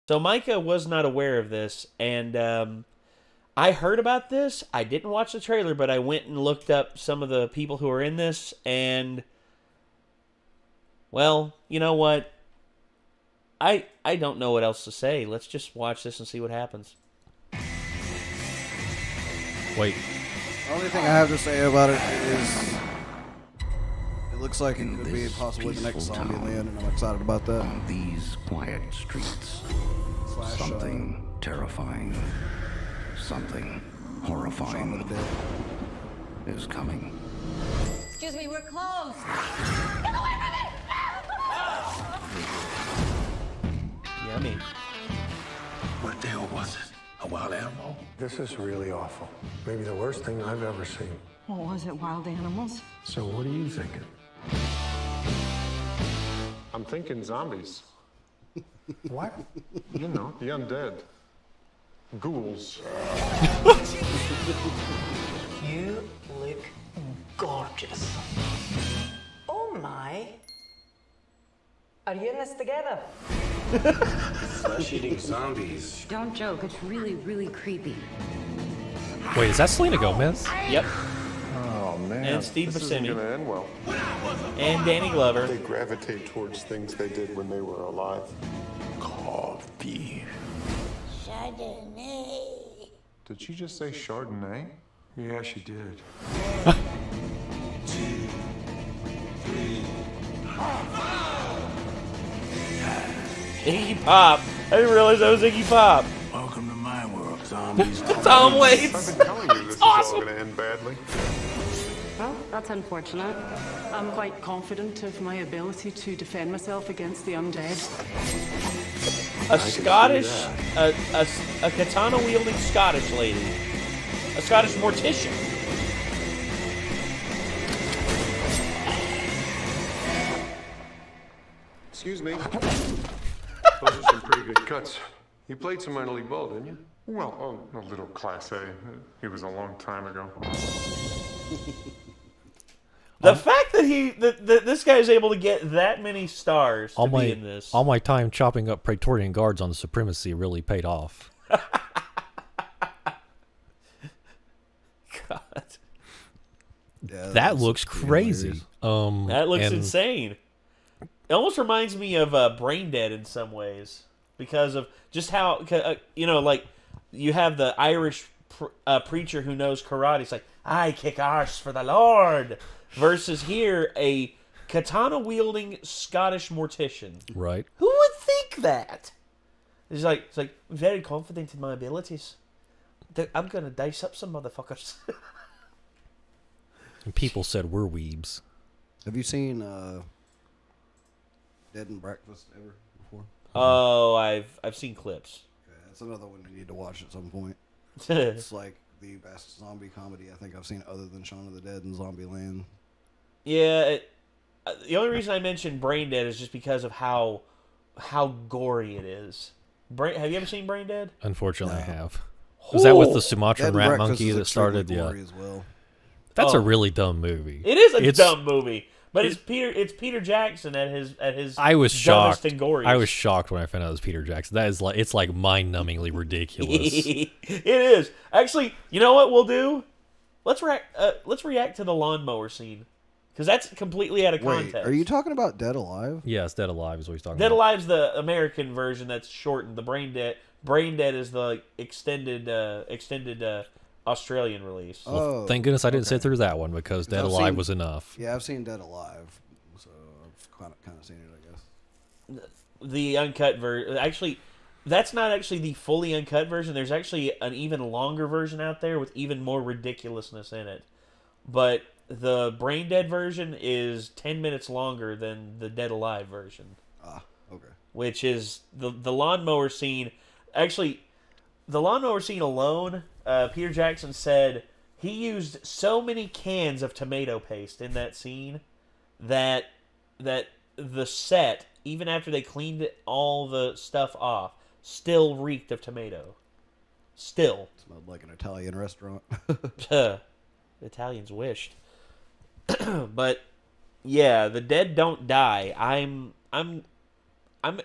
So Micah was not aware of this, and I heard about this. I didn't watch the trailer, but I went and looked up some of the people who are in this, and, well, you know what? I don't know what else to say. Let's just watch this and see what happens. Wait. The only thing I have to say about it is it looks like it could be possibly the next Zombieland, and I'm excited about that. On these quiet streets, something terrifying, something horrifying is coming. Excuse me, we're closed. Get away from me! Yummy. What the hell was it? A wild animal? This is really awful. Maybe the worst thing I've ever seen. What was it, wild animals? So what are you thinking? I'm thinking zombies. What? You know, the undead. Ghouls. You look gorgeous. Oh my. Are you in this together? Flesh-eating zombies. Don't joke, it's really, really creepy. Wait, is that Selena Gomez? Yep. Oh man. And Steve this isn't Buscemi. gonna end well. And Danny Glover. They gravitate towards things they did when they were alive. Coffee. Chardonnay. Did she just say Chardonnay? Yeah, she did. Iggy Pop. I didn't realize that was Iggy Pop. Welcome to my world, zombies. Tom Waits. I've been telling you this is all gonna end badly. Well, that's unfortunate. I'm quite confident of my ability to defend myself against the undead. A Scottish, a katana-wielding Scottish lady. A Scottish mortician. Excuse me. Those are some pretty good cuts. You played some minor league ball, didn't you? Well, a little Class A. It was a long time ago. The fact that this guy is able to get that many stars to be in this. All my time chopping up Praetorian guards on the Supremacy really paid off. God. Yeah, That looks crazy. That looks and insane. It almost reminds me of Brain Dead in some ways because of just how you know, like you have the Irish preacher who knows karate. It's like, I kick arse for the Lord. Versus here, a katana-wielding Scottish mortician. Right. Who would think that? It's like very confident in my abilities. I'm gonna dice up some motherfuckers. And people said we're weebs. Have you seen Dead and Breakfast ever before? Oh, I've seen clips. Okay, that's another one you need to watch at some point. It's like the best zombie comedy I think I've seen other than Shaun of the Dead and Zombieland. Yeah, the only reason I mentioned Brain Dead is just because of how gory it is. Have you ever seen Brain Dead? Unfortunately, I have. Was that with the Sumatran Dead and rat Breakfast monkey is that started? extremely Yeah. gory as well. That's a really dumb movie. It is a dumb movie, but it's Peter Jackson at his I was shocked. dumbest and goriest. I was shocked when I found out it was Peter Jackson. That is like it's like mind-numbingly ridiculous. It is. Actually, you know what we'll do? Let's react to the lawnmower scene. Because that's completely out of context. Wait, are you talking about Dead Alive? Yes, Dead Alive is what he's talking Dead about. Alive's the American version that's shortened. The Brain Dead is the extended Australian release. Oh, Thank goodness I didn't sit through that one because Dead Alive was enough. Yeah, I've seen Dead Alive, so I've kind of seen it, I guess. The uncut version. Actually, that's not actually the fully uncut version. There's actually an even longer version out there with even more ridiculousness in it. But the Brain Dead version is 10 minutes longer than the Dead Alive version. Ah, okay. Which is the lawnmower scene. Actually, the lawnmower scene alone, Peter Jackson said he used so many cans of tomato paste in that scene that the set, even after they cleaned all the stuff off, still reeked of tomato. Still. Smelled like an Italian restaurant. Italians wished. But yeah, the dead don't die. I'm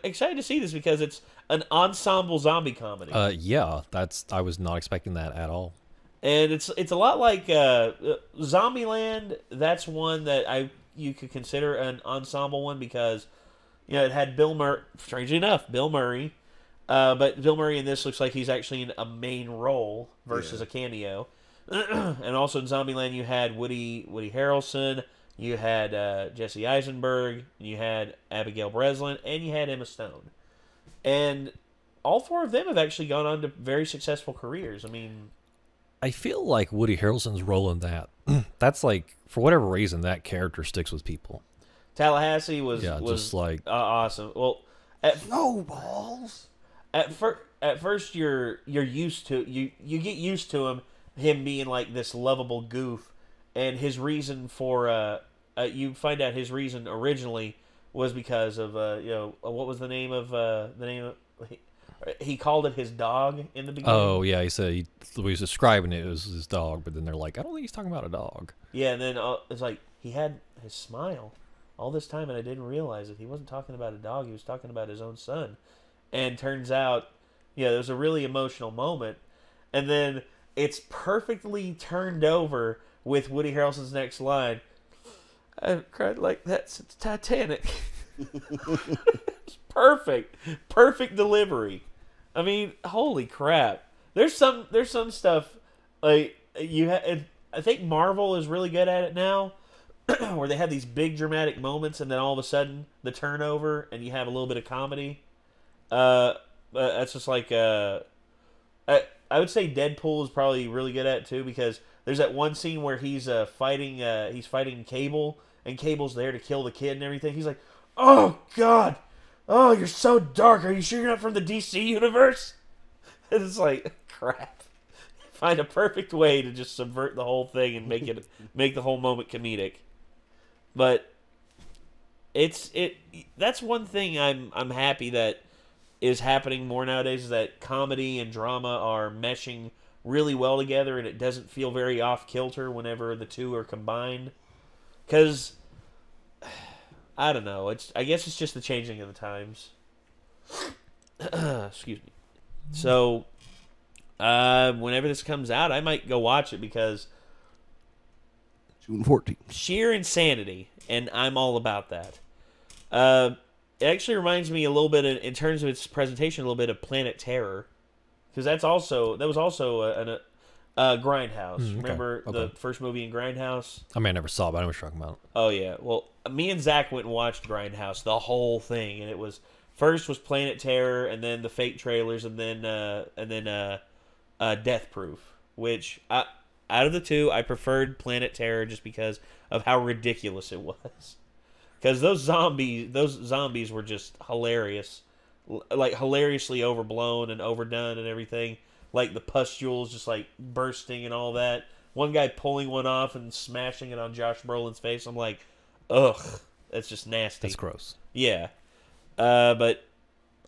excited to see this because an ensemble zombie comedy. Yeah, I was not expecting that at all. And it's a lot like Zombieland. That's one that you could consider an ensemble one because it had Bill Murray. Strangely enough, Bill Murray, but Bill Murray in this looks like he's actually in a main role versus a cameo. And also in Zombieland, you had Woody Harrelson, you had Jesse Eisenberg, you had Abigail Breslin, and you had Emma Stone. And all four of them have actually gone on to very successful careers. I mean, I feel like Woody Harrelson's role in that's like, for whatever reason, that character sticks with people. Tallahassee was just like awesome. Well, at Snowballs. At first you're used to you get used to him being like this lovable goof, and his reason for you find out his reason originally was because of what was the name of he called it his dog in the beginning. Oh yeah, he said he was describing it as his dog, but then they're like, I don't think he's talking about a dog. Yeah, and then it's like he had his smile all this time, and I didn't realize it. He wasn't talking about a dog; he was talking about his own son. And turns out, there was a really emotional moment, and then it's perfectly turned over with Woody Harrelson's next line. I haven't cried like that since Titanic. It's perfect delivery. I mean, holy crap! There's some stuff like I think Marvel is really good at it now, where they have these big dramatic moments, and then all of a sudden the turnover, and you have a little bit of comedy. That's just like I would say Deadpool is probably really good at it too, because there's that one scene where he's fighting Cable, and Cable's there to kill the kid and everything. He's like, "Oh God, oh you're so dark. Are you sure you're not from the DC universe?" And it's like, crap. Find a perfect way to just subvert the whole thing and make the whole moment comedic. But that's one thing I'm happy that is happening more nowadays, is that comedy and drama are meshing really well together, and it doesn't feel very off kilter whenever the two are combined. Because I don't know, I guess it's just the changing of the times. Excuse me. So whenever this comes out, I might go watch it, because June 14th. Sheer insanity, and I'm all about that. It actually reminds me a little bit, in terms of its presentation, a little bit of Planet Terror, because that was also a Grindhouse. Okay. Remember the first movie in Grindhouse? I mean, I never saw it, but I know what you're talking about. Oh yeah. Well, me and Zach went and watched Grindhouse, the whole thing, and it was first was Planet Terror, and then the fake trailers, and then Death Proof. Which out of the two, I preferred Planet Terror just because of how ridiculous it was. Because those zombies were just hilarious, like hilariously overblown and overdone and everything. Like the pustules just like bursting and all that. One guy pulling one off and smashing it on Josh Brolin's face. I'm like, ugh, that's just nasty. That's gross. Yeah, but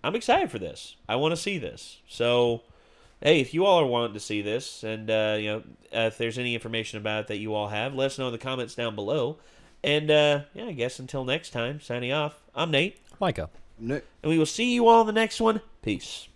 I'm excited for this. I want to see this. So, hey, if you all are wanting to see this, and if there's any information about it that you all have, let us know in the comments down below. And, I guess until next time, signing off, I'm Nate. Micah. Nick. And we will see you all in the next one. Peace.